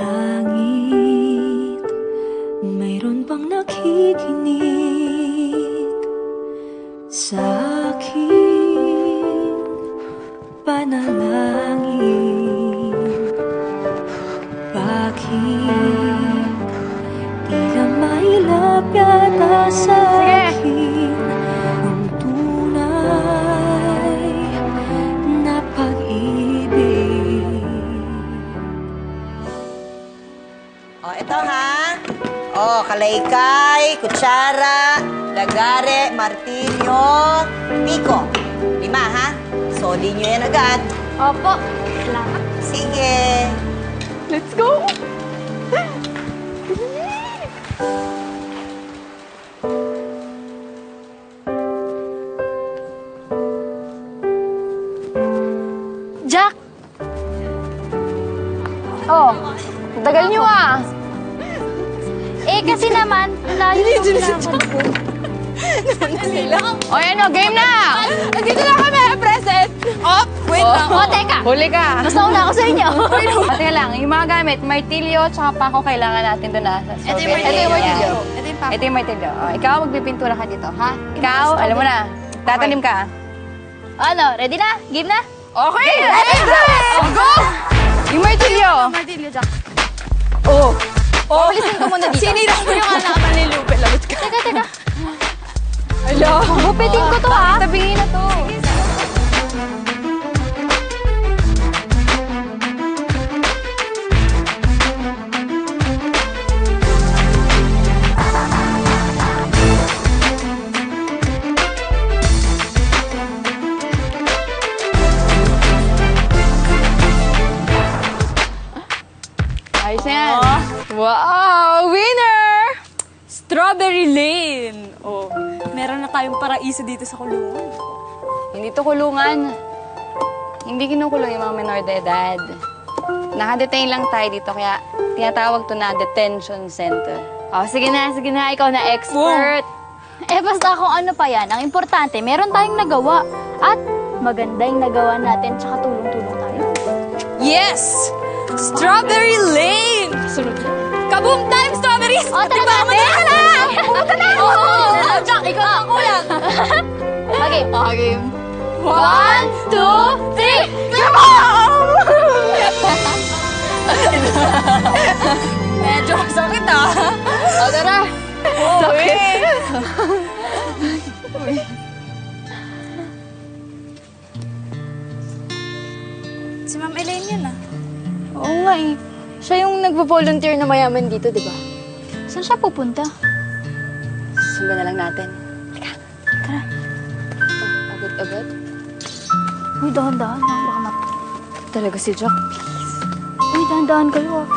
langit, mayroon bang nakikinig sa aking panalangin? Bakit tila mailap yata sa akin ang tunay na pag-ibig? O, ito ha. O, kalaykay, kutsara, lagare, martilyo, piko. 5 ha. Soli nyo yan agad. Opo. Salamat. Sige. Let's go! Jack! Oh, tagal nyo ah. Eh, kasi naman, layo yung kailangan ko. O ano, game na! Nandito na kami, present! Oh, wait lang. Oh, teka! Huli ka. Mas nauna ako sa inyo. Teka lang, yung mga gamit, martilyo, tsaka pako kailangan natin doon na sa Soviet. Ito yung martilyo. Ito yung martilyo. O, ikaw, magpipintura ka dito, ha? Ikaw, alam mo na, tatanim ka. Ano, ready na? Game na? Okay! Ready! Go! Yung martilyo. Martilyo, Jack. Oh. Oh, lisin ko muna dito. Sinirap mo yung anak ka nilupe. Labot ka. Teka. Hello? Gupitin ko to, ha? Tabihin na to. Ayos na yan. Wow! Winner! Strawberry Lane! Oh, meron na tayong paraiso dito sa kulungan. Hindi to kulungan. Hindi kinukulong yung mga minor de edad. Nakadetain lang tayo dito, kaya tinatawag to na detention center. Oh, sige na. Ikaw na expert. Eh, basta kung ano pa yan. Ang importante, meron tayong nagawa. At maganda yung nagawa natin, tsaka tulong-tulong tayo. Yes! Strawberry Lane! Kaboom time, strawberries! Oh, tara natin! Pumunta na! Oo! Jack, ikaw na ang kulang. Okay. Okay. 1, 2, 3, come on! Medyo sakit ah. O, tara! Sakit. Si Ma'am Elaine yun ah. Oo nga eh. Siya yung nagvo-volunteer na mayaman dito, di ba? Saan siya pupunta? Sundan na lang natin. Tara. Oh, agad-agad. Uy, dahan-dahan ha. Baka Talaga si Jack. Uy, dahan-dahan kayo ah.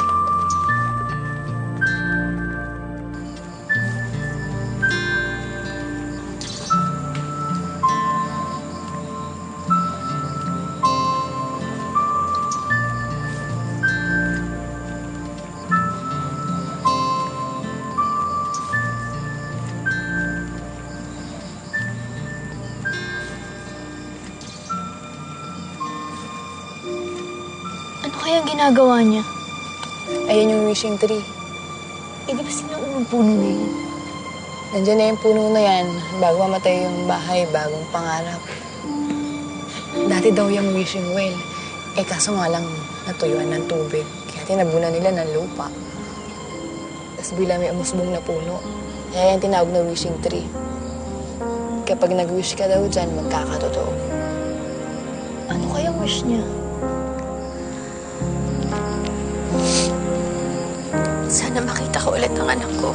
Ano kaya ginagawa niya? Ayan yung wishing tree. Eh, di ba sinuunong puno na yun? Nandiyan na yung puno na yan. Bago mamatay yung bahay, bagong pangarap. Dati daw yung wishing well. Eh, kaso nga lang natuyuan ng tubig. Kaya tinabunan nila ng lupa. Tapos bigla may umusbong na puno. Kaya yan tinawag na wishing tree. Kapag nag-wish ka daw dyan, magkakatotoo. Ano kaya wish niya? Sana makita ko ulit ang anak ko.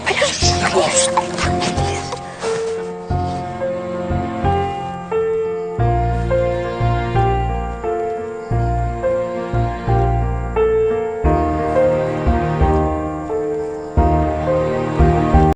Ay,